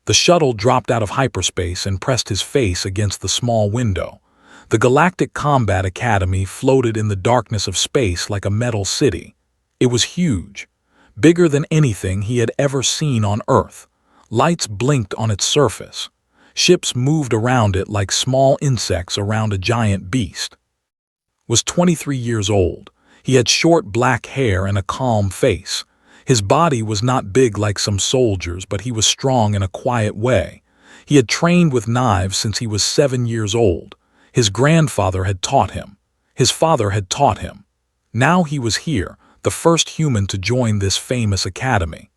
The shuttle dropped out of hyperspace and pressed his face against the small window. The Galactic Combat Academy floated in the darkness of space like a metal city. It was huge, bigger than anything he had ever seen on Earth. Lights blinked on its surface. Ships moved around it like small insects around a giant beast. Was 23 years old. He had short black hair and a calm face. His body was not big like some soldiers, but he was strong in a quiet way. He had trained with knives since he was 7 years old. His grandfather had taught him. His father had taught him. Now he was here, the first human to join this famous academy.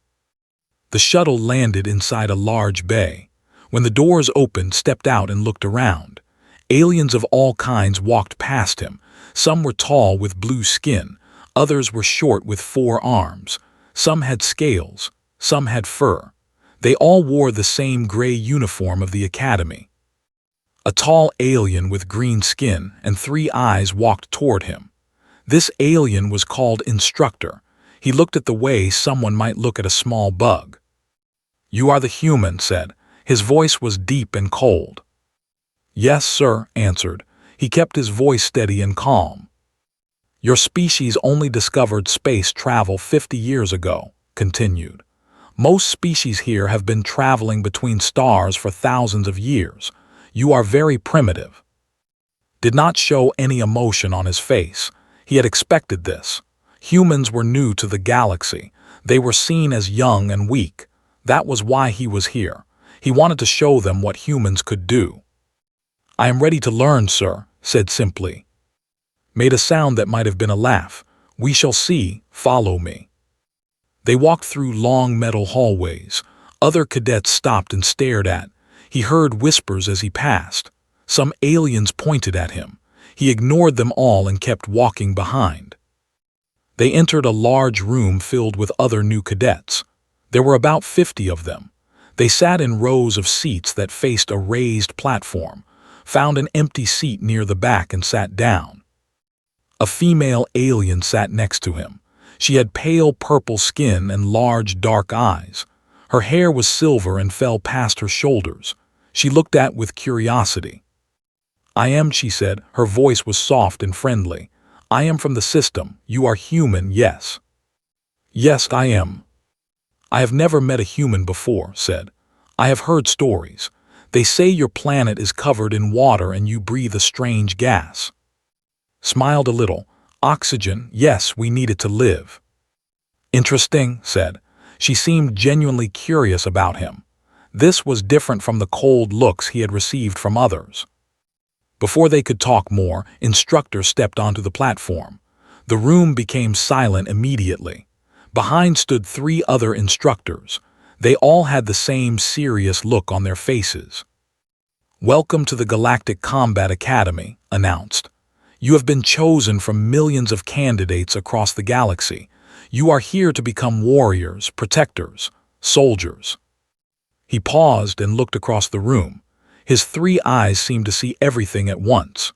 The shuttle landed inside a large bay. When the doors opened, stepped out and looked around. Aliens of all kinds walked past him. Some were tall with blue skin. Others were short with 4 arms. Some had scales. Some had fur. They all wore the same gray uniform of the academy. A tall alien with green skin and 3 eyes walked toward him. This alien was called Instructor. He looked at the way someone might look at a small bug. "You are the human," said. His voice was deep and cold. "Yes, sir," answered. He kept his voice steady and calm. "Your species only discovered space travel 50 years ago," continued. "Most species here have been traveling between stars for thousands of years. You are very primitive." Did not show any emotion on his face. He had expected this. Humans were new to the galaxy. They were seen as young and weak. That was why he was here. He wanted to show them what humans could do. "I am ready to learn, sir," said simply. Made a sound that might have been a laugh. "We shall see. Follow me." They walked through long metal hallways. Other cadets stopped and stared at. He heard whispers as he passed. Some aliens pointed at him. He ignored them all and kept walking behind. They entered a large room filled with other new cadets. There were about 50 of them. They sat in rows of seats that faced a raised platform, found an empty seat near the back and sat down. A female alien sat next to him. She had pale purple skin and large dark eyes. Her hair was silver and fell past her shoulders. She looked at with curiosity. "I am," she said. Her voice was soft and friendly. "I am from the system. You are human, yes?" "Yes, I am." "I have never met a human before," said. "I have heard stories. They say your planet is covered in water and you breathe a strange gas." Smiled a little. "Oxygen, yes, we need it to live." "Interesting," said. She seemed genuinely curious about him. This was different from the cold looks he had received from others. Before they could talk more, Instructor stepped onto the platform. The room became silent immediately. Behind stood 3 other instructors. They all had the same serious look on their faces. "Welcome to the Galactic Combat Academy," announced. "You have been chosen from millions of candidates across the galaxy. You are here to become warriors, protectors, soldiers." He paused and looked across the room. His 3 eyes seemed to see everything at once.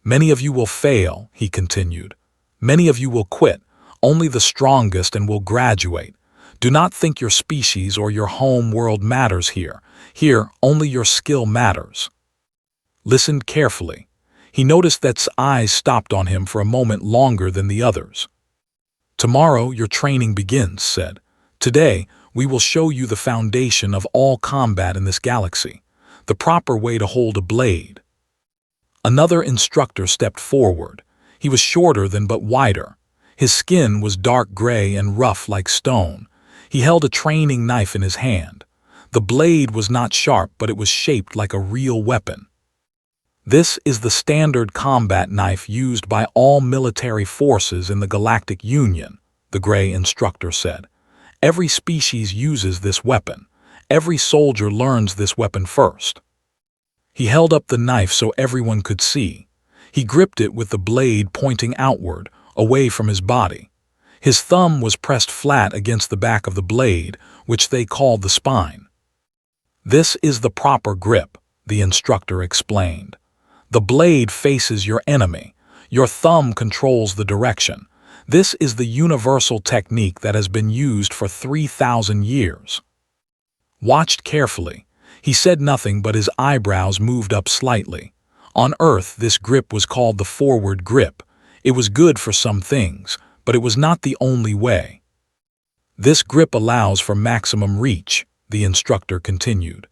"Many of you will fail," he continued. "Many of you will quit. Only the strongest and will graduate. Do not think your species or your home world matters here. Here, only your skill matters." Listened carefully. He noticed that eyes stopped on him for a moment longer than the others. "Tomorrow your training begins," said. "Today, we will show you the foundation of all combat in this galaxy, the proper way to hold a blade." Another instructor stepped forward. He was shorter than but wider. His skin was dark gray and rough like stone. He held a training knife in his hand. The blade was not sharp, but it was shaped like a real weapon. "This is the standard combat knife used by all military forces in the Galactic Union," the gray instructor said. "Every species uses this weapon. Every soldier learns this weapon first." He held up the knife so everyone could see. He gripped it with the blade pointing outward, away from his body. His thumb was pressed flat against the back of the blade, which they called the spine. "This is the proper grip," the instructor explained. "The blade faces your enemy. Your thumb controls the direction. This is the universal technique that has been used for 3,000 years. watched carefully. He said nothing, but his eyebrows moved up slightly. On Earth, this grip was called the forward grip. It was good for some things, but it was not the only way. This grip allows for maximum reach, the instructor continued.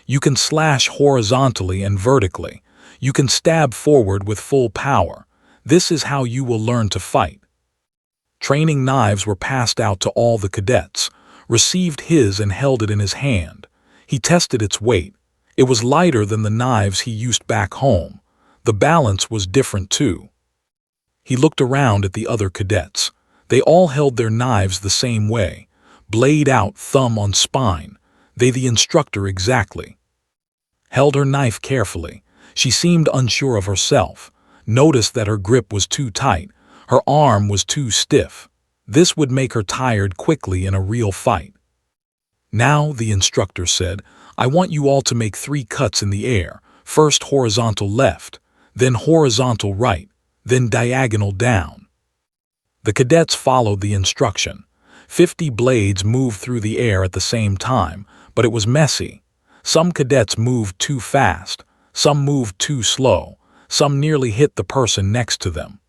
You can slash horizontally and vertically. You can stab forward with full power. This is how you will learn to fight. Training knives were passed out to all the cadets, received his and held it in his hand. He tested its weight. It was lighter than the knives he used back home. The balance was different too. He looked around at the other cadets. They all held their knives the same way, blade out, thumb on spine. They, the instructor exactly, held her knife carefully. She seemed unsure of herself, noticed that her grip was too tight, her arm was too stiff. This would make her tired quickly in a real fight. Now, the instructor said, I want you all to make 3 cuts in the air, first horizontal left, then horizontal right, then diagonal down. The cadets followed the instruction. 50 blades moved through the air at the same time, but it was messy. Some cadets moved too fast, some moved too slow, some nearly hit the person next to them.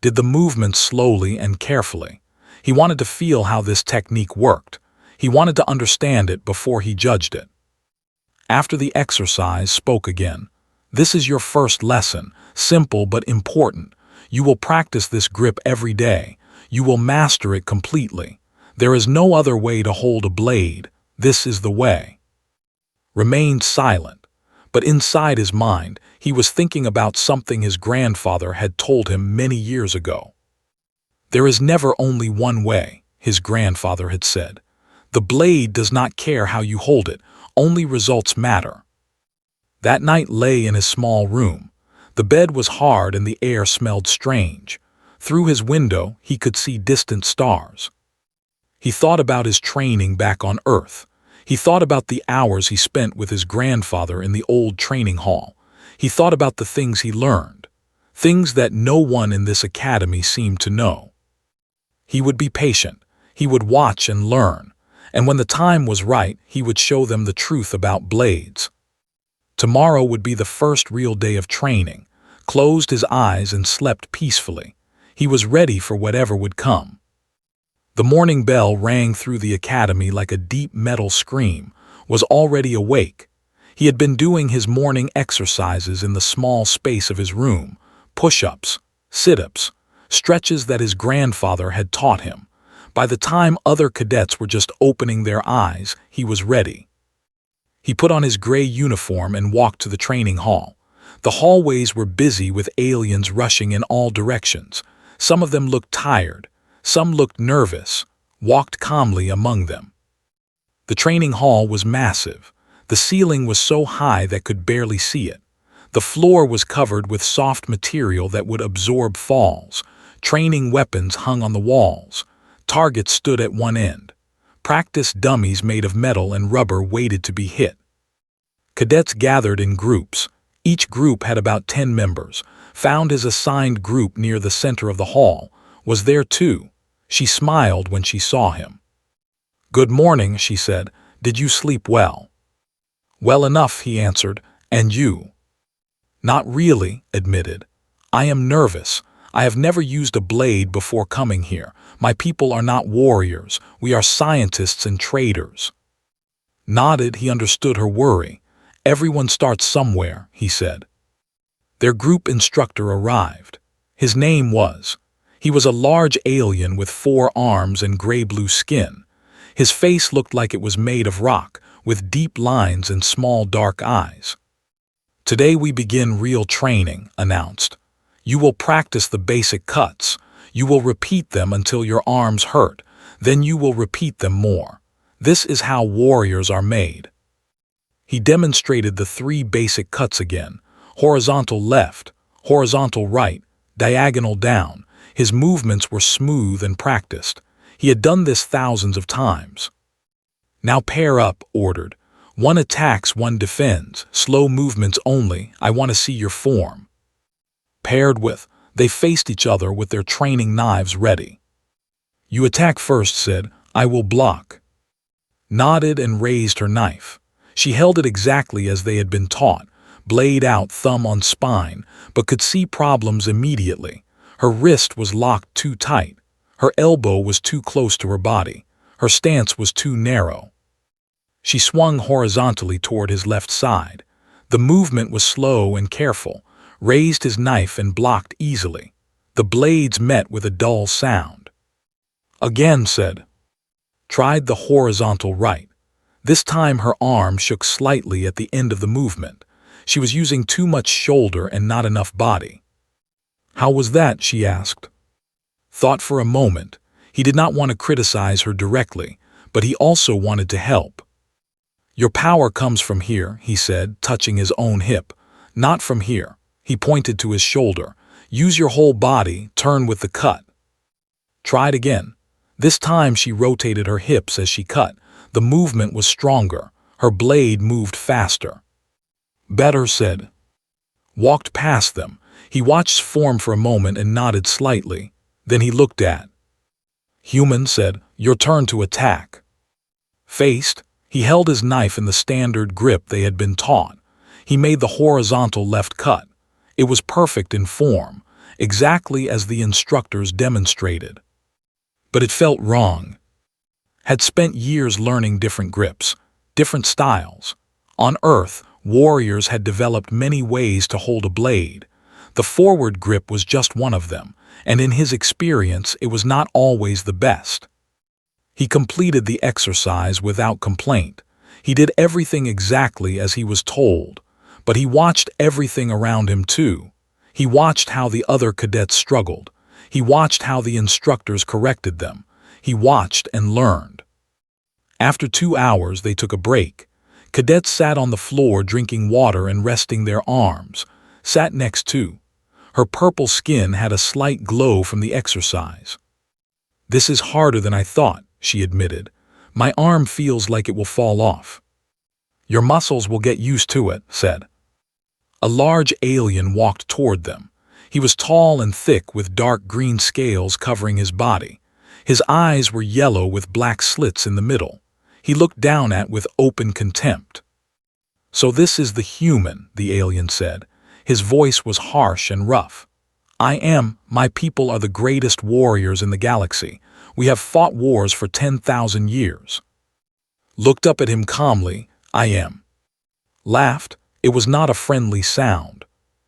Did the movements slowly and carefully. He wanted to feel how this technique worked. He wanted to understand it before he judged it. After the exercise, spoke again. This is your first lesson, simple but important. You will practice this grip every day. You will master it completely. There is no other way to hold a blade. This is the way. Remained silent, but inside his mind, he was thinking about something his grandfather had told him many years ago. There is never only one way, his grandfather had said. The blade does not care how you hold it, only results matter. That night lay in his small room. The bed was hard and the air smelled strange. Through his window, he could see distant stars. He thought about his training back on Earth. He thought about the hours he spent with his grandfather in the old training hall. He thought about the things he learned, things that no one in this academy seemed to know. He would be patient. He would watch and learn. And when the time was right, he would show them the truth about blades. Tomorrow would be the first real day of training. Closed his eyes and slept peacefully. He was ready for whatever would come. The morning bell rang through the academy like a deep metal scream, was already awake. He had been doing his morning exercises in the small space of his room, push-ups, sit-ups, stretches that his grandfather had taught him. By the time other cadets were just opening their eyes, he was ready. He put on his gray uniform and walked to the training hall. The hallways were busy with aliens rushing in all directions. Some of them looked tired. Some looked nervous, walked calmly among them. The training hall was massive. The ceiling was so high that could barely see it. The floor was covered with soft material that would absorb falls. Training weapons hung on the walls. Targets stood at one end. Practice dummies made of metal and rubber waited to be hit. Cadets gathered in groups. Each group had about 10 members. Found his assigned group near the center of the hall. Was there too. She smiled when she saw him. "Good morning," she said. "Did you sleep well?" "Well enough," he answered. "And you?" "Not really," admitted. "I am nervous. I have never used a blade before coming here. My people are not warriors. We are scientists and traders." Nodded, he understood her worry. "Everyone starts somewhere," he said. Their group instructor arrived. His name was. He was a large alien with 4 arms and gray-blue skin. His face looked like it was made of rock, with deep lines and small dark eyes. "Today we begin real training," announced. "You will practice the basic cuts. You will repeat them until your arms hurt. Then you will repeat them more. This is how warriors are made." He demonstrated the 3 basic cuts again. Horizontal left, horizontal right, diagonal down. His movements were smooth and practiced. He had done this thousands of times. "Now pair up," ordered. "One attacks, one defends. Slow movements only. I want to see your form." Paired with, they faced each other with their training knives ready. "You attack first," said. "I will block." nodded and raised her knife. She held it exactly as they had been taught, blade out, thumb on spine, but could see problems immediately. Her wrist was locked too tight. Her elbow was too close to her body. Her stance was too narrow. She swung horizontally toward his left side. The movement was slow and careful, raised his knife and blocked easily. The blades met with a dull sound. Again, said. Tried the horizontal right. This time her arm shook slightly at the end of the movement. She was using too much shoulder and not enough body. How was that? She asked. Thought for a moment. He did not want to criticize her directly, but he also wanted to help. Your power comes from here, he said, touching his own hip. Not from here. He pointed to his shoulder. Use your whole body, turn with the cut. Tried again. This time she rotated her hips as she cut. The movement was stronger. Her blade moved faster. Better, said. Walked past them. He watched form for a moment and nodded slightly. Then he looked at. Human, said, your turn to attack. Faced, he held his knife in the standard grip they had been taught. He made the horizontal left cut. It was perfect in form, exactly as the instructors demonstrated. But it felt wrong. Had spent years learning different grips, different styles. On Earth, warriors had developed many ways to hold a blade. The forward grip was just one of them, and in his experience it was not always the best. He completed the exercise without complaint. He did everything exactly as he was told, but he watched everything around him too. He watched how the other cadets struggled. He watched how the instructors corrected them. He watched and learned. After 2 hours, they took a break. Cadets sat on the floor drinking water and resting their arms. Sat next to. Her purple skin had a slight glow from the exercise. This is harder than I thought, she admitted. My arm feels like it will fall off. Your muscles will get used to it, said. A large alien walked toward them. He was tall and thick with dark green scales covering his body. His eyes were yellow with black slits in the middle. He looked down at with open contempt. So this is the human, the alien said. His voice was harsh and rough. My people are the greatest warriors in the galaxy. We have fought wars for 10,000 years. Looked up at him calmly. I am. Laughed. It was not a friendly sound.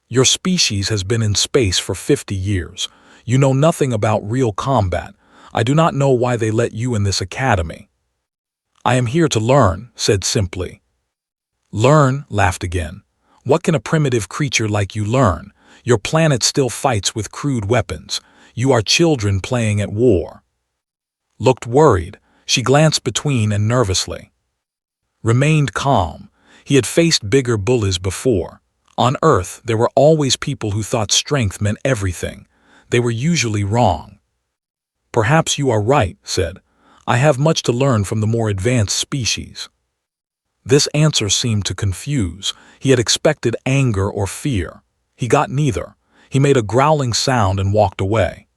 Your species has been in space for 50 years. You know nothing about real combat. I do not know why they let you in this academy. I am here to learn, said simply. Learn, laughed again. What can a primitive creature like you learn? Your planet still fights with crude weapons. You are children playing at war. Looked worried. She glanced between and nervously. Remained calm. He had faced bigger bullies before. On Earth, there were always people who thought strength meant everything. They were usually wrong. Perhaps you are right, said. I have much to learn from the more advanced species. This answer seemed to confuse. He had expected anger or fear. He got neither. He made a growling sound and walked away.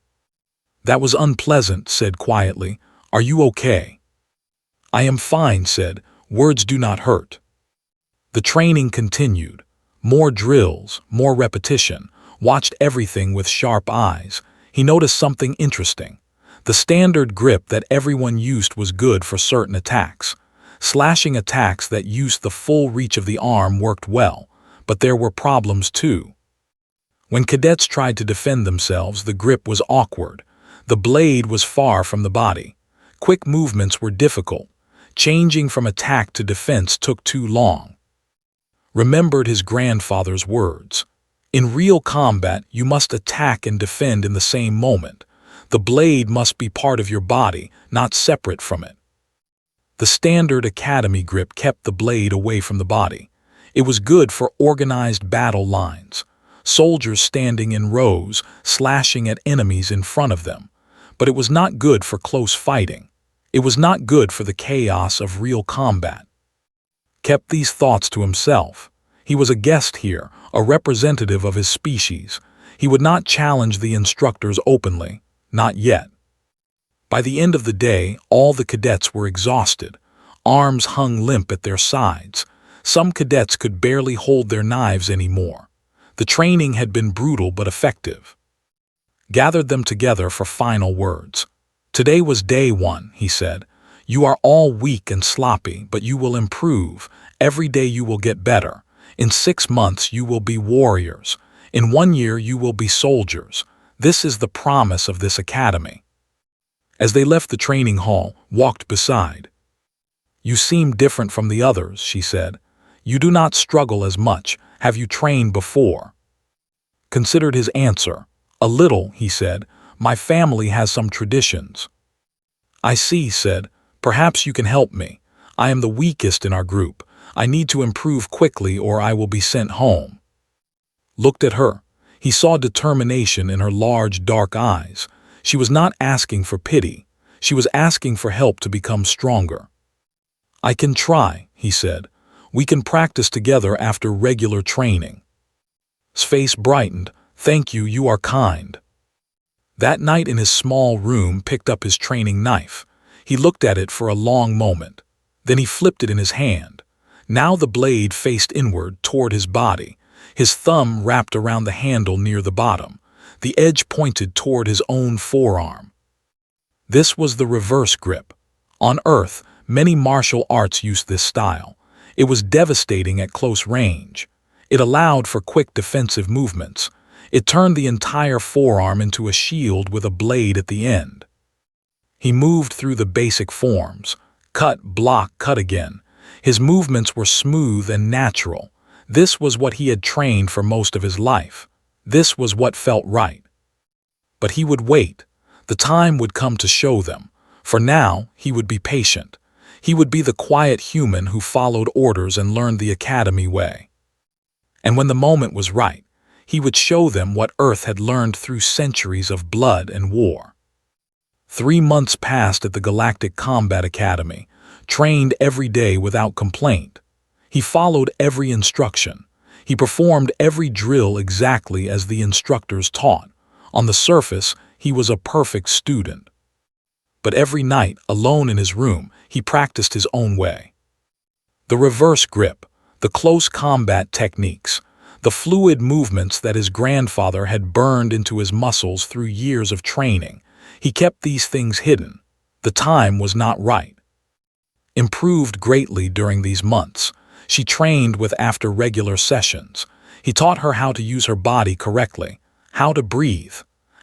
That was unpleasant, said quietly. Are you okay? I am fine, said. Words do not hurt. The training continued. More drills, more repetition. Watched everything with sharp eyes. He noticed something interesting. The standard grip that everyone used was good for certain attacks. Slashing attacks that used the full reach of the arm worked well, but there were problems too. When cadets tried to defend themselves, the grip was awkward. The blade was far from the body. Quick movements were difficult. Changing from attack to defense took too long. Remembered his grandfather's words. In real combat, you must attack and defend in the same moment. The blade must be part of your body, not separate from it. The standard academy grip kept the blade away from the body. It was good for organized battle lines. Soldiers standing in rows, slashing at enemies in front of them. But it was not good for close fighting. It was not good for the chaos of real combat. Kept these thoughts to himself. He was a guest here, a representative of his species. He would not challenge the instructors openly, not yet. By the end of the day, all the cadets were exhausted. Arms hung limp at their sides. Some cadets could barely hold their knives anymore. The training had been brutal but effective. Gathered them together for final words. "Today was day one," he said. "You are all weak and sloppy, but you will improve. Every day you will get better. In 6 months you will be warriors. In 1 year you will be soldiers. This is the promise of this academy." As they left the training hall, walked beside. "You seem different from the others," she said. "You do not struggle as much. Have you trained before?" Considered his answer. "A little," he said. "My family has some traditions." "I see," said. "Perhaps you can help me. I am the weakest in our group. I need to improve quickly or I will be sent home." Looked at her. He saw determination in her large, dark eyes. She was not asking for pity. She was asking for help to become stronger. "I can try," he said. "We can practice together after regular training." His face brightened. "Thank you, you are kind." That night in his small room picked up his training knife. He looked at it for a long moment. Then he flipped it in his hand. Now the blade faced inward toward his body. His thumb wrapped around the handle near the bottom. The edge pointed toward his own forearm. This was the reverse grip. On Earth, many martial arts used this style. It was devastating at close range. It allowed for quick defensive movements. It turned the entire forearm into a shield with a blade at the end. He moved through the basic forms. Cut, block, cut again. His movements were smooth and natural. This was what he had trained for most of his life. This was what felt right. But he would wait. The time would come to show them. For now, he would be patient. He would be the quiet human who followed orders and learned the academy way. And when the moment was right, he would show them what Earth had learned through centuries of blood and war. 3 months passed at the Galactic Combat Academy, trained every day without complaint. He followed every instruction. He performed every drill exactly as the instructors taught. On the surface, he was a perfect student. But every night, alone in his room, he practiced his own way. The reverse grip, the close combat techniques, the fluid movements that his grandfather had burned into his muscles through years of training. He kept these things hidden. The time was not right. Improved greatly during these months. She trained with after regular sessions. He taught her how to use her body correctly, how to breathe,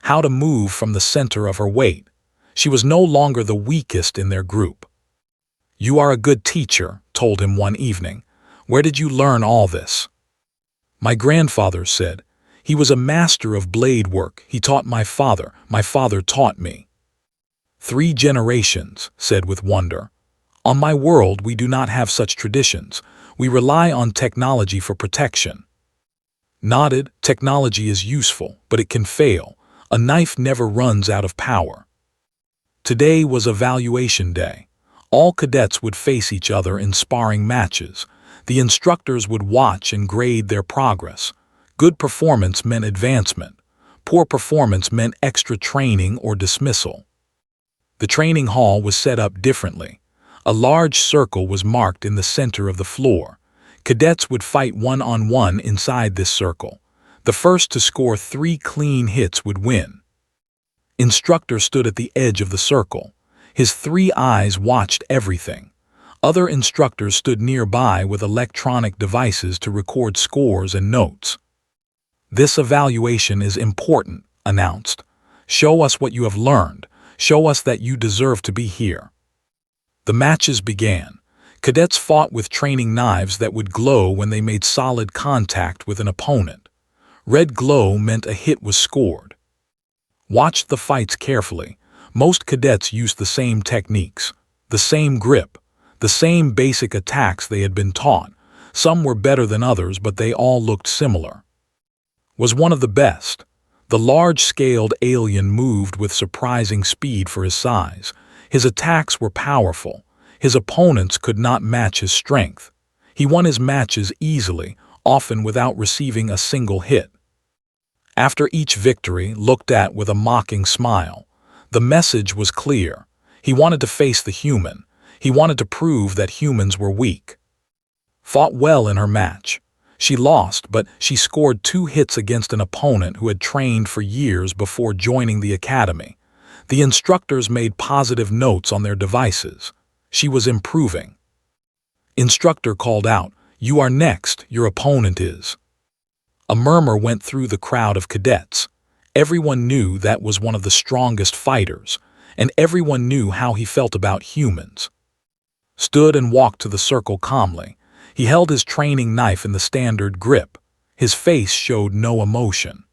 how to move from the center of her weight. She was no longer the weakest in their group. "You are a good teacher," told him one evening. "Where did you learn all this?" "My grandfather said. He was a master of blade work. He taught my father. My father taught me." 3 generations, said with wonder. "On my world, we do not have such traditions. We rely on technology for protection." Nodded. "Technology is useful, but it can fail. A knife never runs out of power." Today was evaluation day. All cadets would face each other in sparring matches. The instructors would watch and grade their progress. Good performance meant advancement. Poor performance meant extra training or dismissal. The training hall was set up differently. A large circle was marked in the center of the floor. Cadets would fight one-on-one inside this circle. The first to score 3 clean hits would win. Instructor stood at the edge of the circle. His 3 eyes watched everything. Other instructors stood nearby with electronic devices to record scores and notes. "This evaluation is important," announced. "Show us what you have learned. Show us that you deserve to be here." The matches began. Cadets fought with training knives that would glow when they made solid contact with an opponent. Red glow meant a hit was scored. Watched the fights carefully. Most cadets used the same techniques, the same grip, the same basic attacks they had been taught. Some were better than others, but they all looked similar. Was one of the best. The large-scaled alien moved with surprising speed for his size. His attacks were powerful. His opponents could not match his strength. He won his matches easily, often without receiving a single hit. After each victory, looked at with a mocking smile. The message was clear. He wanted to face the human. He wanted to prove that humans were weak. Fought well in her match. She lost, but she scored 2 hits against an opponent who had trained for years before joining the academy. The instructors made positive notes on their devices. She was improving. Instructor called out, "You are next, your opponent is." A murmur went through the crowd of cadets. Everyone knew that was one of the strongest fighters, and everyone knew how he felt about humans. Stood and walked to the circle calmly. He held his training knife in the standard grip. His face showed no emotion.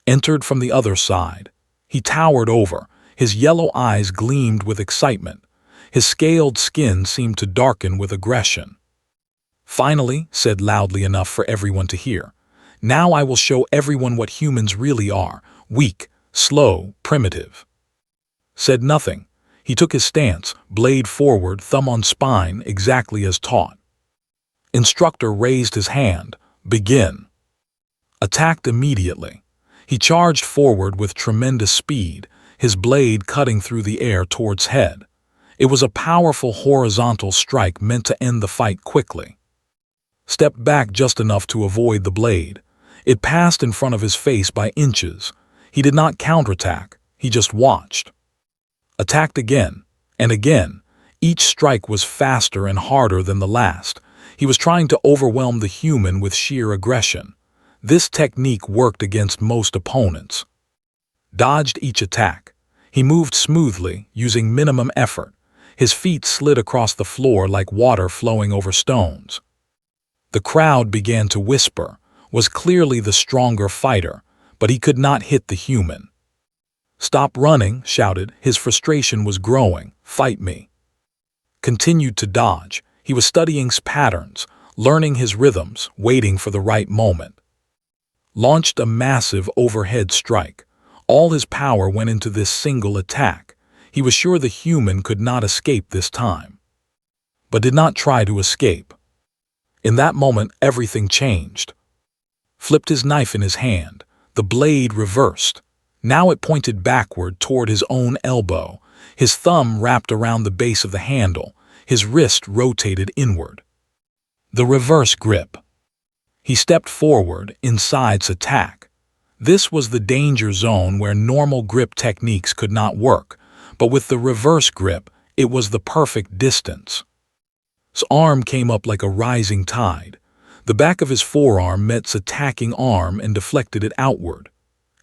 Entered from the other side. He towered over. His yellow eyes gleamed with excitement. His scaled skin seemed to darken with aggression. "Finally," said loudly enough for everyone to hear, "now I will show everyone what humans really are, weak, slow, primitive." Said nothing. He took his stance, blade forward, thumb on spine, exactly as taught. Instructor raised his hand. "Begin." Attacked immediately. He charged forward with tremendous speed, his blade cutting through the air towards head. It was a powerful horizontal strike meant to end the fight quickly. Stepped back just enough to avoid the blade. It passed in front of his face by inches. He did not counterattack, he just watched. Attacked again, and again. Each strike was faster and harder than the last. He was trying to overwhelm the human with sheer aggression. This technique worked against most opponents. Dodged each attack. He moved smoothly, using minimum effort. His feet slid across the floor like water flowing over stones. The crowd began to whisper, was clearly the stronger fighter, but he could not hit the human. "Stop running," shouted. His frustration was growing. "Fight me." Continued to dodge. He was studying patterns, learning his rhythms, waiting for the right moment. Launched a massive overhead strike. All his power went into this single attack. He was sure the human could not escape this time, but did not try to escape. In that moment, everything changed. Flipped his knife in his hand. The blade reversed. Now it pointed backward toward his own elbow. His thumb wrapped around the base of the handle. His wrist rotated inward. The reverse grip. He stepped forward, inside's attack. This was the danger zone where normal grip techniques could not work, but with the reverse grip, it was the perfect distance. His arm came up like a rising tide. The back of his forearm met his attacking arm and deflected it outward.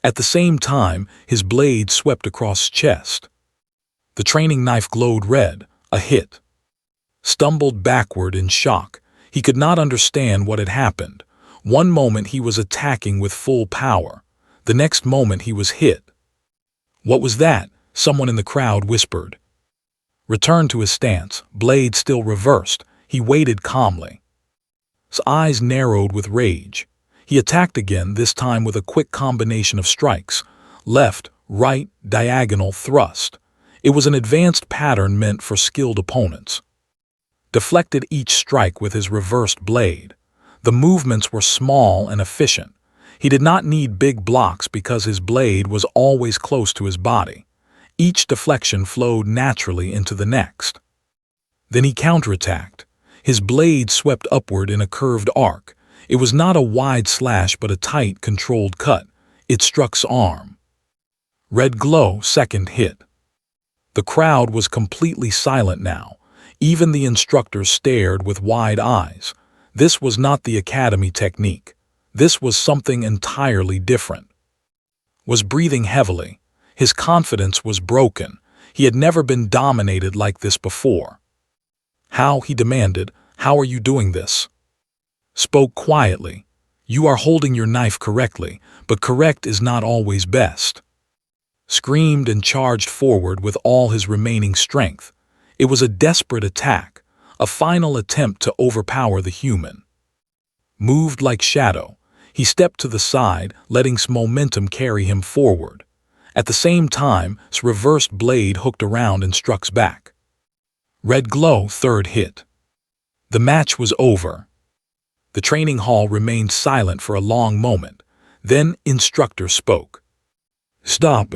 At the same time, his blade swept across his chest. The training knife glowed red, a hit. Stumbled backward in shock. He could not understand what had happened. One moment he was attacking with full power. The next moment he was hit. "What was that?" someone in the crowd whispered. Returned to his stance, blade still reversed. He waited calmly. His eyes narrowed with rage. He attacked again, this time with a quick combination of strikes. Left, right, diagonal, thrust. It was an advanced pattern meant for skilled opponents. Deflected each strike with his reversed blade. The movements were small and efficient. He did not need big blocks because his blade was always close to his body. Each deflection flowed naturally into the next. Then he counterattacked. His blade swept upward in a curved arc. It was not a wide slash but a tight, controlled cut. It struck his arm. Red glow, second hit. The crowd was completely silent now. Even the instructors stared with wide eyes. This was not the academy technique. This was something entirely different. Was breathing heavily. His confidence was broken. He had never been dominated like this before. "How?" he demanded. "How are you doing this?" Spoke quietly. "You are holding your knife correctly, but correct is not always best." Screamed and charged forward with all his remaining strength. It was a desperate attack, a final attempt to overpower the human. Moved like shadow. He stepped to the side, letting his momentum carry him forward. At the same time, his reversed blade hooked around and struck back. Red glow, third hit. The match was over. The training hall remained silent for a long moment. Then instructor spoke. "Stop."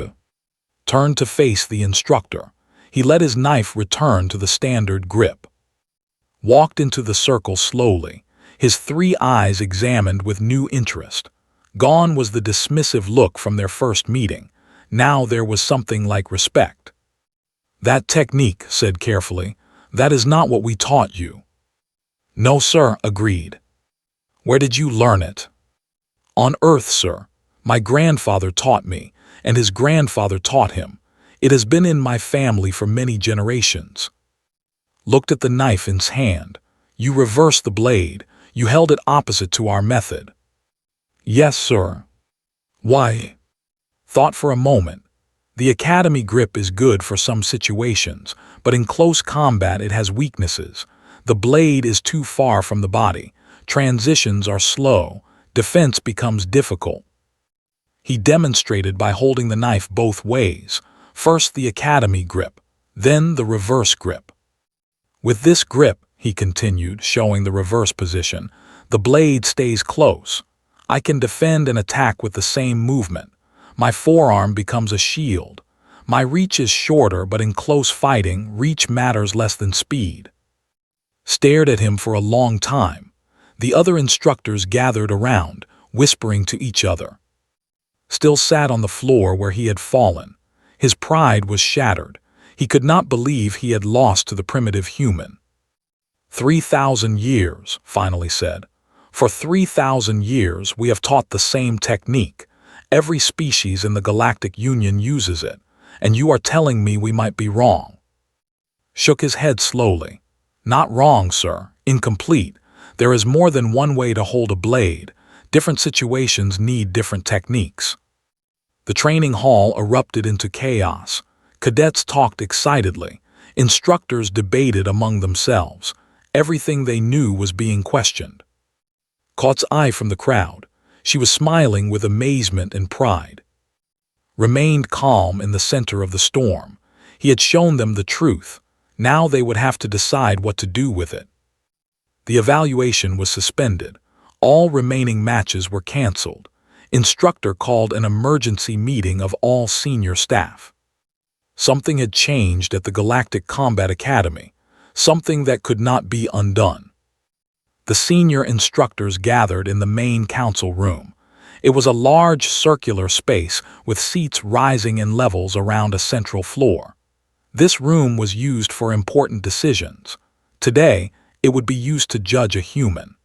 Turned to face the instructor. He let his knife return to the standard grip. Walked into the circle slowly, his three eyes examined with new interest. Gone was the dismissive look from their first meeting. Now there was something like respect. "That technique," said carefully, "that is not what we taught you." "No, sir," agreed. "Where did you learn it?" "On Earth, sir. My grandfather taught me, and his grandfather taught him. It has been in my family for many generations." Looked at the knife in his hand. "You reversed the blade. You held it opposite to our method." "Yes, sir." "Why?" Thought for a moment. "The Academy grip is good for some situations, but in close combat it has weaknesses. The blade is too far from the body. Transitions are slow. Defense becomes difficult." He demonstrated by holding the knife both ways. First the Academy grip, then the reverse grip. "With this grip," he continued, showing the reverse position, "the blade stays close. I can defend and attack with the same movement. My forearm becomes a shield. My reach is shorter, but in close fighting, reach matters less than speed." Stared at him for a long time. The other instructors gathered around, whispering to each other. Still sat on the floor where he had fallen. His pride was shattered. He could not believe he had lost to the primitive human. 3,000 years, finally said. For 3,000 years we have taught the same technique. Every species in the Galactic Union uses it, and you are telling me we might be wrong. Shook his head slowly. Not wrong, sir. Incomplete. There is more than one way to hold a blade. Different situations need different techniques. The training hall erupted into chaos. Cadets talked excitedly. Instructors debated among themselves. Everything they knew was being questioned. Caught's eye from the crowd. She was smiling with amazement and pride. Remained calm in the center of the storm. He had shown them the truth. Now they would have to decide what to do with it. The evaluation was suspended. All remaining matches were canceled. Instructor called an emergency meeting of all senior staff. Something had changed at the Galactic Combat Academy, something that could not be undone. The senior instructors gathered in the main council room. It was a large circular space with seats rising in levels around a central floor. This room was used for important decisions. Today, it would be used to judge a human.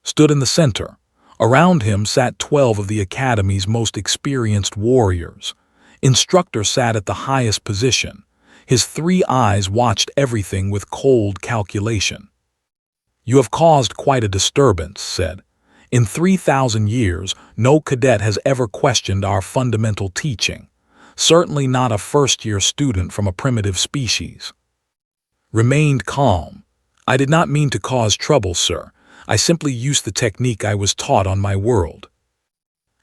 Stood in the center. Around him sat 12 of the Academy's most experienced warriors. Instructor sat at the highest position. His three eyes watched everything with cold calculation. "You have caused quite a disturbance," said. "In 3,000 years, no cadet has ever questioned our fundamental teaching. Certainly not a first-year student from a primitive species." Remained calm. "I did not mean to cause trouble, sir. I simply used the technique I was taught on my world."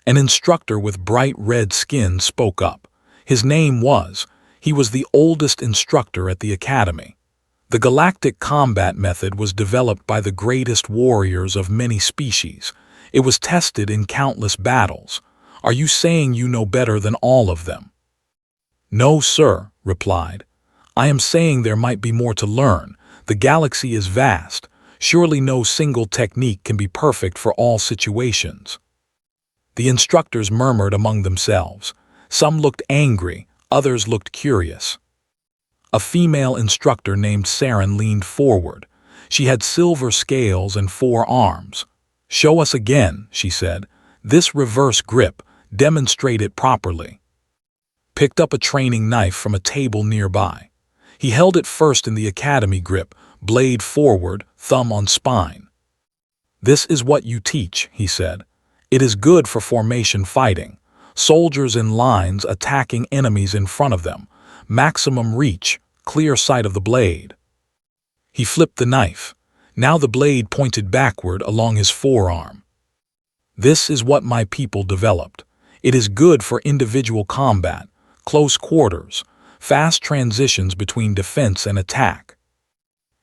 An instructor with bright red skin spoke up. His name he was the oldest instructor at the Academy. The Galactic combat method was developed by the greatest warriors of many species. It was tested in countless battles. Are you saying you know better than all of them? "No, sir," replied. "I am saying there might be more to learn. The galaxy is vast. Surely no single technique can be perfect for all situations." The instructors murmured among themselves. Some looked angry, others looked curious. A female instructor named Saren leaned forward. She had silver scales and 4 arms. "Show us again," she said. "This reverse grip. Demonstrate it properly." Picked up a training knife from a table nearby. He held it first in the Academy grip, blade forward, thumb on spine. "This is what you teach," he said. "It is good for formation fighting. Soldiers in lines attacking enemies in front of them. Maximum reach, clear sight of the blade." He flipped the knife. Now the blade pointed backward along his forearm. "This is what my people developed. It is good for individual combat, close quarters, fast transitions between defense and attack."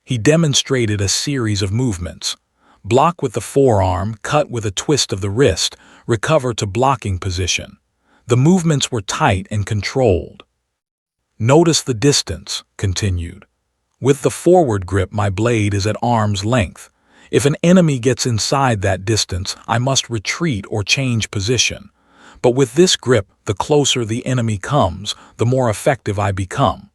He demonstrated a series of movements. Block with the forearm, cut with a twist of the wrist, recover to blocking position. The movements were tight and controlled. Notice the distance, continued. With the forward grip, my blade is at arm's length. If an enemy gets inside that distance, I must retreat or change position. But with this grip, the closer the enemy comes, the more effective I become.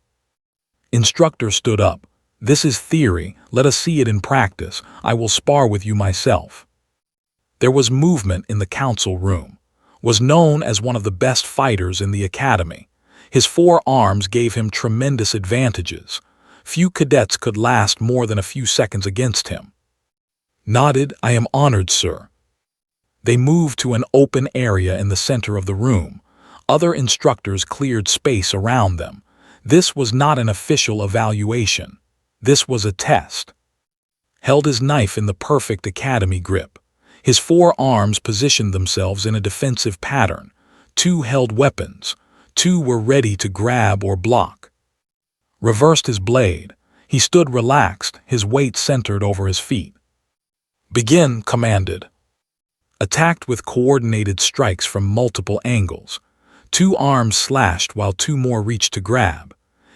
Instructor stood up. This is theory. Let us see it in practice. I will spar with you myself. There was movement in the council room. Was known as one of the best fighters in the academy. His 4 arms gave him tremendous advantages. Few cadets could last more than a few seconds against him. Nodded, I am honored, sir. They moved to an open area in the center of the room. Other instructors cleared space around them. This was not an official evaluation. This was a test. Held his knife in the perfect academy grip. His 4 arms positioned themselves in a defensive pattern. 2 held weapons. 2 were ready to grab or block. Reversed his blade. He stood relaxed, his weight centered over his feet. Begin, commanded. Attacked with coordinated strikes from multiple angles. 2 arms slashed while 2 more reached to grab.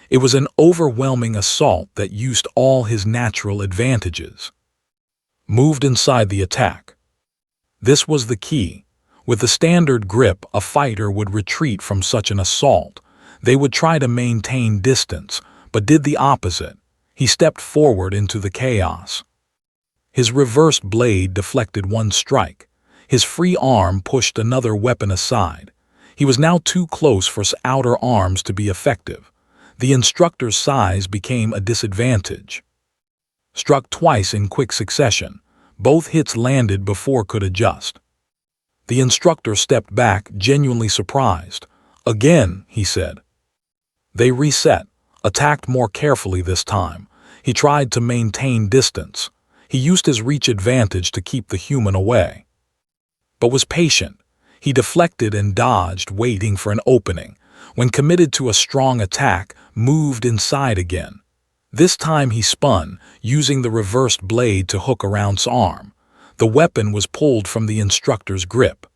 It was an overwhelming assault that used all his natural advantages. Moved inside the attack. This was the key. With the standard grip, a fighter would retreat from such an assault. They would try to maintain distance, but did the opposite. He stepped forward into the chaos. His reversed blade deflected 1 strike. His free arm pushed another weapon aside. He was now too close for his outer arms to be effective. The instructor's size became a disadvantage. Struck twice in quick succession. Both hits landed before could adjust. The instructor stepped back, genuinely surprised. Again, he said. They reset, attacked more carefully this time. He tried to maintain distance. He used his reach advantage to keep the human away. But was patient. He deflected and dodged, waiting for an opening. When committed to a strong attack, moved inside again. This time he spun, using the reversed blade to hook around his arm. The weapon was pulled from the instructor's grip.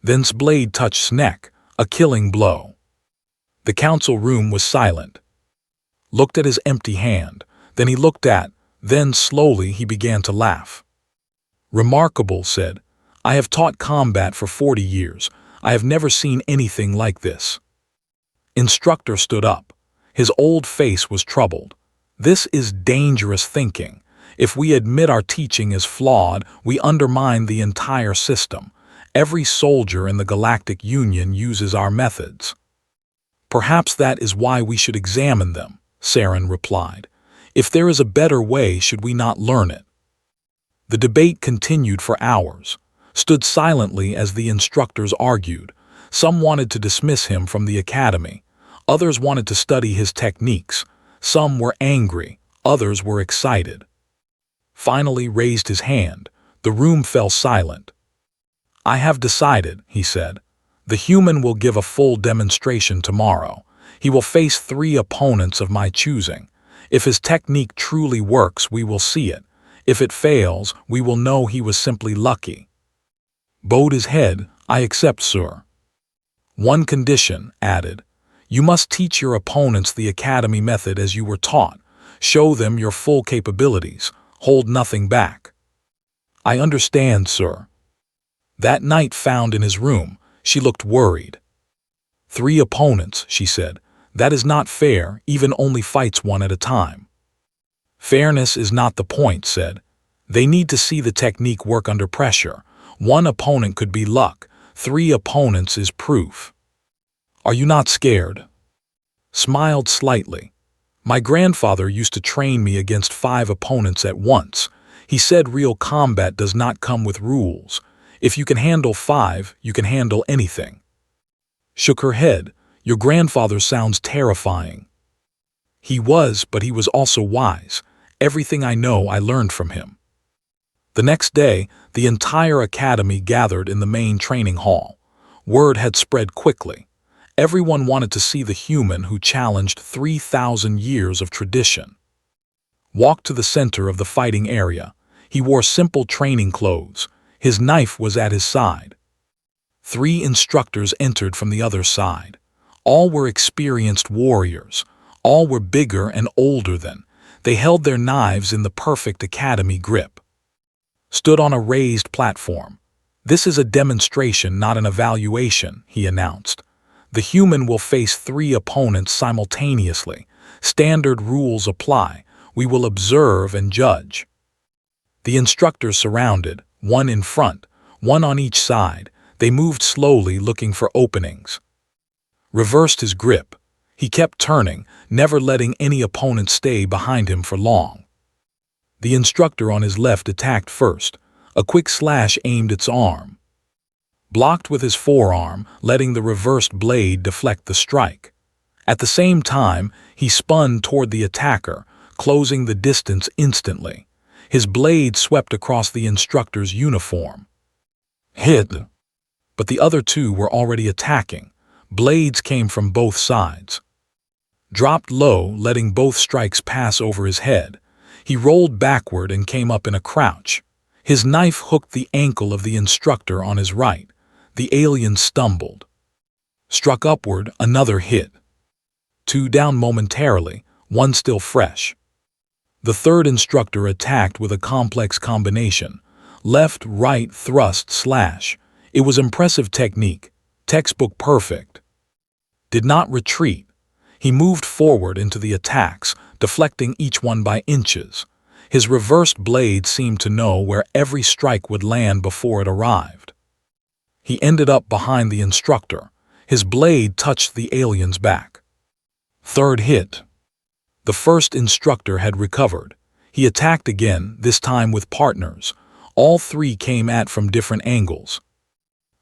Then's blade touched his neck, a killing blow. The council room was silent. Looked at his empty hand, then he looked at, then slowly he began to laugh. Remarkable, said. I have taught combat for 40 years. I have never seen anything like this. Instructor stood up. His old face was troubled. This is dangerous thinking. If we admit our teaching is flawed, we undermine the entire system. Every soldier in the Galactic Union uses our methods. Perhaps that is why we should examine them, Saren replied. If there is a better way, should we not learn it? The debate continued for hours. Stood silently as the instructors argued. Some wanted to dismiss him from the academy. Others wanted to study his techniques. Some were angry. Others were excited. Finally raised his hand. The room fell silent. I have decided, he said. The human will give a full demonstration tomorrow. He will face 3 opponents of my choosing. If his technique truly works, we will see it. If it fails, we will know he was simply lucky. Bowed his head. I accept, sir. One condition, added. You must teach your opponents the academy method as you were taught. Show them your full capabilities. Hold nothing back. I understand, sir. That night found in his room, she looked worried. 3 opponents, she said. That is not fair, even only fights 1 at a time. Fairness is not the point, said. They need to see the technique work under pressure. 1 opponent could be luck. 3 opponents is proof. Are you not scared? Smiled slightly. My grandfather used to train me against 5 opponents at once. He said real combat does not come with rules. If you can handle 5, you can handle anything. Shook her head. Your grandfather sounds terrifying. He was, but he was also wise. Everything I know I learned from him. The next day, the entire academy gathered in the main training hall. Word had spread quickly. Everyone wanted to see the human who challenged 3,000 years of tradition. Walked to the center of the fighting area. He wore simple training clothes. His knife was at his side. 3 instructors entered from the other side. All were experienced warriors. All were bigger and older than. They held their knives in the perfect academy grip. Stood on a raised platform. "This is a demonstration, not an evaluation," he announced. "The human will face 3 opponents simultaneously. Standard rules apply. We will observe and judge." The instructors surrounded, one in front, one on each side. They moved slowly, looking for openings. Reversed his grip. He kept turning, never letting any opponent stay behind him for long. The instructor on his left attacked first. A quick slash aimed its arm. Blocked with his forearm, letting the reversed blade deflect the strike. At the same time, he spun toward the attacker, closing the distance instantly. His blade swept across the instructor's uniform. Hit! But the other 2 were already attacking. Blades came from both sides. Dropped low, letting both strikes pass over his head. He rolled backward and came up in a crouch. His knife hooked the ankle of the instructor on his right. The alien stumbled. Struck upward, another hit. 2 down momentarily, 1 still fresh. The third instructor attacked with a complex combination. Left, right, thrust, slash. It was impressive technique. Textbook perfect. Did not retreat. He moved forward into the attacks, deflecting each one by inches. His reversed blade seemed to know where every strike would land before it arrived. He ended up behind the instructor. His blade touched the alien's back. Third hit. The first instructor had recovered. He attacked again, this time with partners. All 3 came at from different angles.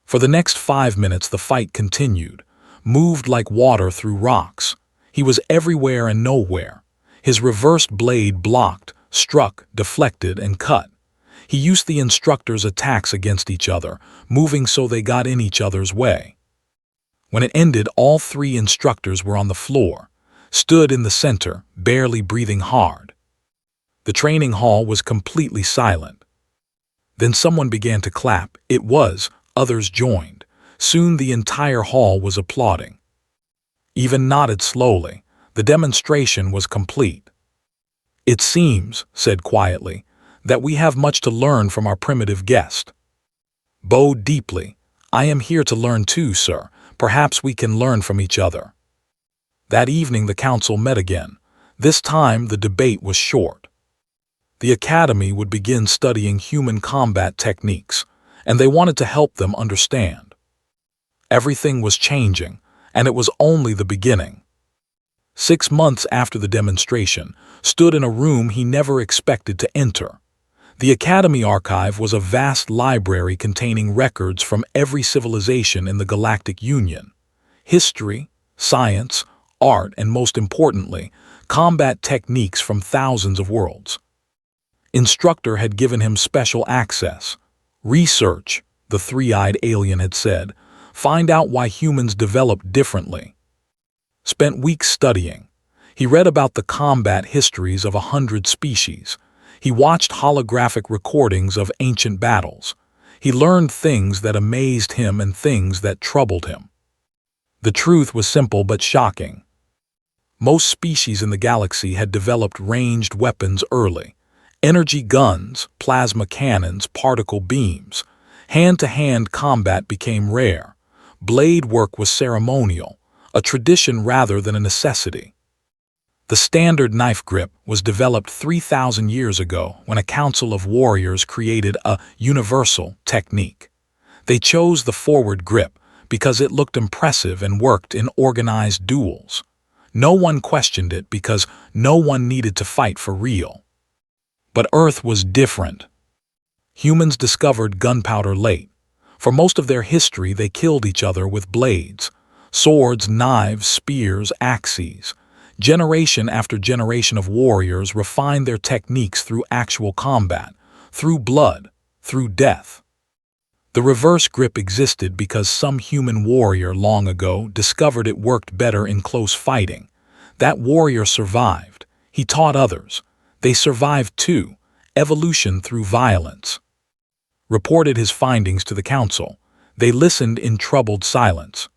For the next 5 minutes the fight continued, moved like water through rocks. He was everywhere and nowhere. His reversed blade blocked, struck, deflected, and cut. He used the instructors' attacks against each other, moving so they got in each other's way. When it ended, all 3 instructors were on the floor, stood in the center, barely breathing hard. The training hall was completely silent. Then someone began to clap. Others joined. Soon the entire hall was applauding. Even nodded slowly. The demonstration was complete. "It seems," said quietly, "that we have much to learn from our primitive guest." Bowed deeply. "I am here to learn too, sir. Perhaps we can learn from each other." That evening the council met again. This time the debate was short. The academy would begin studying human combat techniques, and they wanted to help them understand. Everything was changing, and it was only the beginning. 6 months after the demonstration, stood in a room he never expected to enter. The Academy Archive was a vast library containing records from every civilization in the Galactic Union. History, science, art, and most importantly, combat techniques from thousands of worlds. Instructor had given him special access. "Research," the 3-eyed alien had said. "Find out why humans developed differently." Spent weeks studying. He read about the combat histories of 100 species. He watched holographic recordings of ancient battles. He learned things that amazed him and things that troubled him. The truth was simple but shocking. Most species in the galaxy had developed ranged weapons early. Energy guns, plasma cannons, particle beams. Hand-to-hand combat became rare. Blade work was ceremonial, a tradition rather than a necessity. The standard knife grip was developed 3,000 years ago when a council of warriors created a universal technique. They chose the forward grip because it looked impressive and worked in organized duels. No one questioned it because no one needed to fight for real. But Earth was different. Humans discovered gunpowder late. For most of their history, they killed each other with blades, swords, knives, spears, axes. Generation after generation of warriors refined their techniques through actual combat, through blood, through death. The reverse grip existed because some human warrior long ago discovered it worked better in close fighting. That warrior survived. He taught others. They survived too. Evolution through violence. Reported his findings to the council. They listened in troubled silence.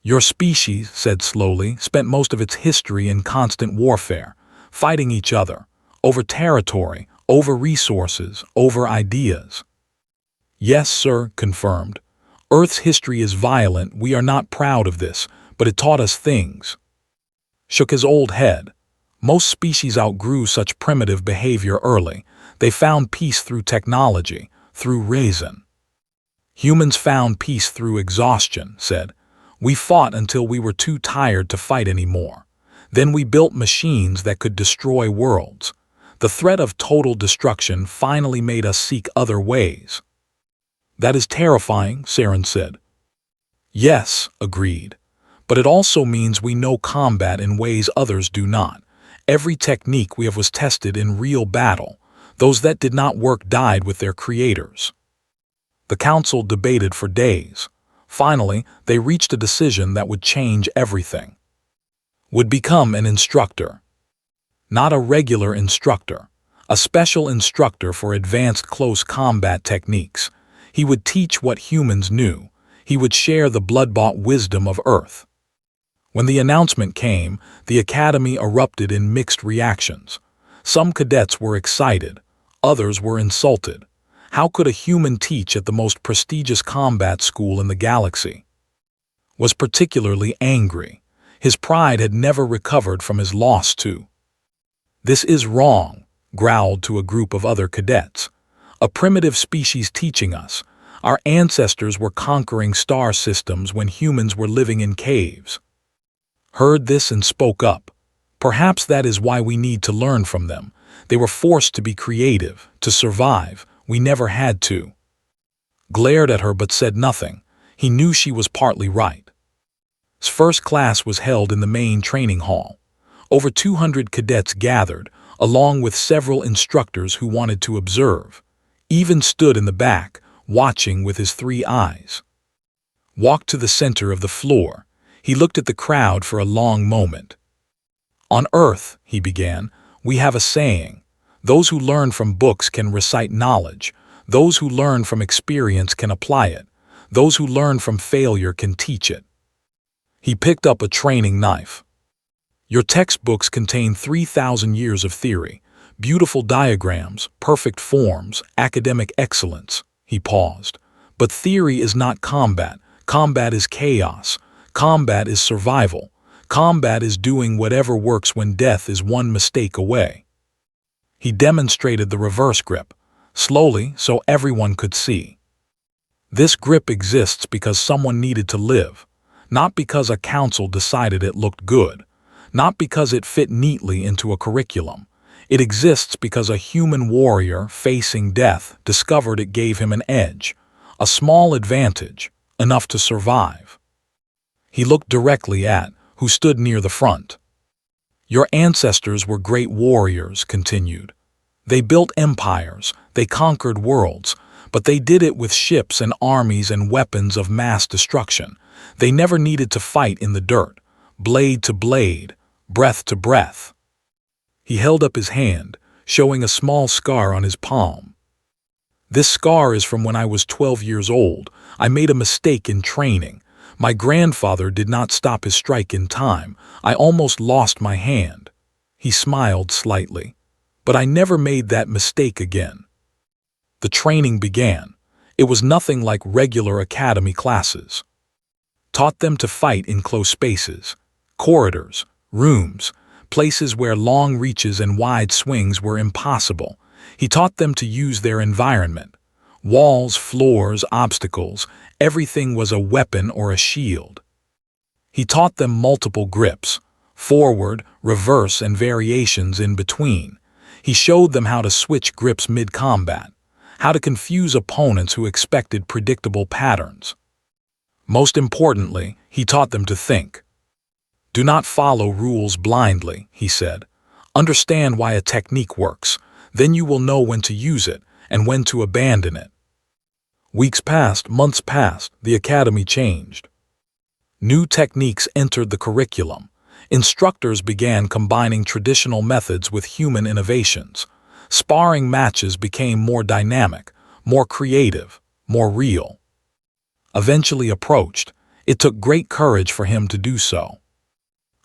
Your species, said slowly, spent most of its history in constant warfare, fighting each other, over territory, over resources, over ideas. Yes, sir, confirmed. Earth's history is violent, we are not proud of this, but it taught us things. Shook his old head. Most species outgrew such primitive behavior early. They found peace through technology, through reason. Humans found peace through exhaustion, said. We fought until we were too tired to fight anymore. Then we built machines that could destroy worlds. The threat of total destruction finally made us seek other ways. That is terrifying, Saren said. Yes, agreed. But it also means we know combat in ways others do not. Every technique we have was tested in real battle. Those that did not work died with their creators. The council debated for days. Finally, they reached a decision that would change everything. Would become an instructor. Not a regular instructor. A special instructor for advanced close combat techniques. He would teach what humans knew. He would share the blood-bought wisdom of Earth. When the announcement came, the Academy erupted in mixed reactions. Some cadets were excited. Others were insulted. How could a human teach at the most prestigious combat school in the galaxy? Was particularly angry. His pride had never recovered from his loss to. This is wrong, growled to a group of other cadets. A primitive species teaching us. Our ancestors were conquering star systems when humans were living in caves. Heard this and spoke up. Perhaps that is why we need to learn from them. They were forced to be creative, to survive. We never had to. Glared at her but said nothing. He knew she was partly right. His first class was held in the main training hall. Over 200 cadets gathered, along with several instructors who wanted to observe. Even stood in the back, watching with his 3 eyes. Walked to the center of the floor. He looked at the crowd for a long moment. On Earth, he began, we have a saying. Those who learn from books can recite knowledge. Those who learn from experience can apply it. Those who learn from failure can teach it. He picked up a training knife. Your textbooks contain 3,000 years of theory, beautiful diagrams, perfect forms, academic excellence. He paused. But theory is not combat. Combat is chaos. Combat is survival. Combat is doing whatever works when death is one mistake away. He demonstrated the reverse grip, slowly so everyone could see. This grip exists because someone needed to live, not because a council decided it looked good, not because it fit neatly into a curriculum. It exists because a human warrior facing death discovered it gave him an edge, a small advantage, enough to survive. He looked directly at who stood near the front. Your ancestors were great warriors, continued. They built empires, they conquered worlds, but they did it with ships and armies and weapons of mass destruction. They never needed to fight in the dirt, blade to blade, breath to breath. He held up his hand, showing a small scar on his palm. This scar is from when I was 12 years old. I made a mistake in training. My grandfather did not stop his strike in time. I almost lost my hand. He smiled slightly. But I never made that mistake again. The training began. It was nothing like regular academy classes. Taught them to fight in close spaces, corridors, rooms, places where long reaches and wide swings were impossible. He taught them to use their environment. Walls, floors, obstacles, everything was a weapon or a shield. He taught them multiple grips, forward, reverse, and variations in between. He showed them how to switch grips mid-combat, how to confuse opponents who expected predictable patterns. Most importantly, he taught them to think. Do not follow rules blindly, he said. Understand why a technique works. Then you will know when to use it and when to abandon it. Weeks passed, months passed, the academy changed. New techniques entered the curriculum. Instructors began combining traditional methods with human innovations. Sparring matches became more dynamic, more creative, more real. Eventually approached, It took great courage for him to do so.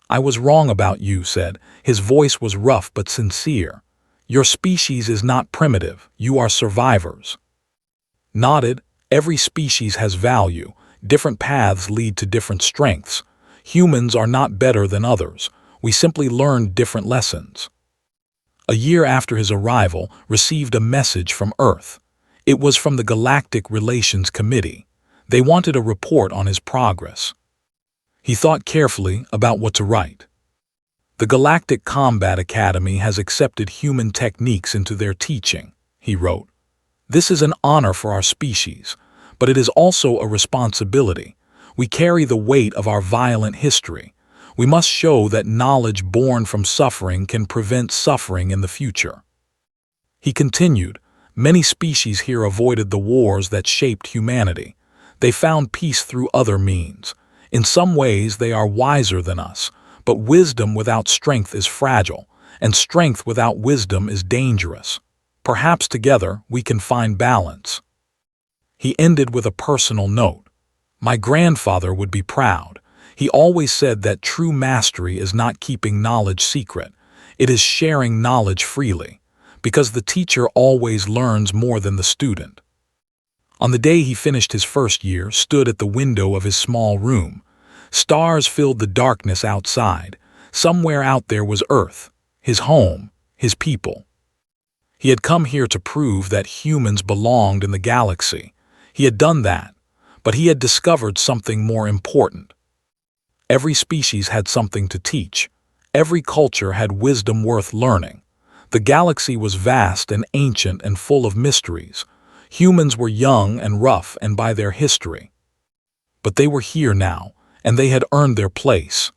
"I was wrong about you," said. His voice was rough but sincere. "Your species is not primitive. You are survivors." Nodded. "Every species has value. Different paths lead to different strengths. Humans are not better than others. We simply learned different lessons." A year after his arrival, received a message from Earth. It was from the Galactic Relations Committee. They wanted a report on his progress. He thought carefully about what to write. "The Galactic Combat Academy has accepted human techniques into their teaching," he wrote. "This is an honor for our species, but it is also a responsibility. We carry the weight of our violent history. We must show that knowledge born from suffering can prevent suffering in the future." He continued, "Many species here avoided the wars that shaped humanity. They found peace through other means. In some ways they are wiser than us, but wisdom without strength is fragile, and strength without wisdom is dangerous. Perhaps together we can find balance." He ended with a personal note. "My grandfather would be proud. He always said that true mastery is not keeping knowledge secret. It is sharing knowledge freely, because the teacher always learns more than the student." On the day he finished his first year, stood at the window of his small room. Stars filled the darkness outside. Somewhere out there was Earth, his home, his people. He had come here to prove that humans belonged in the galaxy. He had done that, but he had discovered something more important. Every species had something to teach. Every culture had wisdom worth learning. The galaxy was vast and ancient and full of mysteries. Humans were young and rough and by their history. But they were here now, and they had earned their place.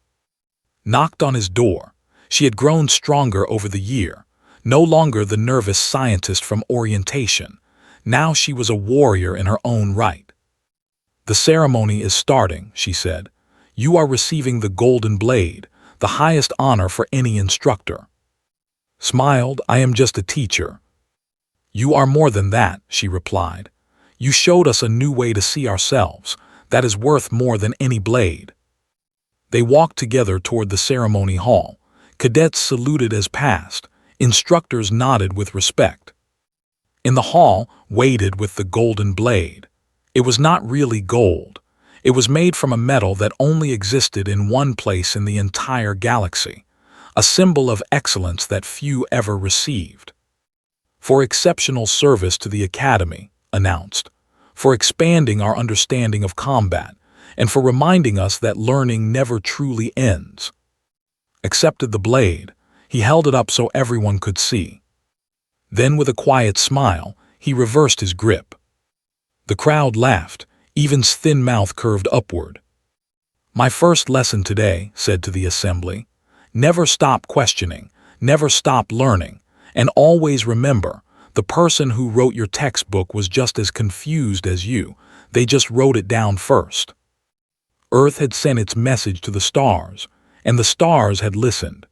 Knocked on his door. She had grown stronger over the year. No longer the nervous scientist from orientation. Now she was a warrior in her own right. "The ceremony is starting," she said. "You are receiving the Golden Blade, the highest honor for any instructor." Smiled, "I am just a teacher." "You are more than that," she replied. "You showed us a new way to see ourselves. That is worth more than any blade." They walked together toward the ceremony hall. Cadets saluted as passed. Instructors nodded with respect. In the hall, waited with the golden blade. It was not really gold. It was made from a metal that only existed in one place in the entire galaxy, a symbol of excellence that few ever received. "For exceptional service to the Academy," announced, "for expanding our understanding of combat, and for reminding us that learning never truly ends." Accepted the blade. He held it up so everyone could see. Then with a quiet smile, he reversed his grip. The crowd laughed, Evan's thin mouth curved upward. "My first lesson today," said to the assembly, "never stop questioning, never stop learning, and always remember, the person who wrote your textbook was just as confused as you. They just wrote it down first." Earth had sent its message to the stars, and the stars had listened.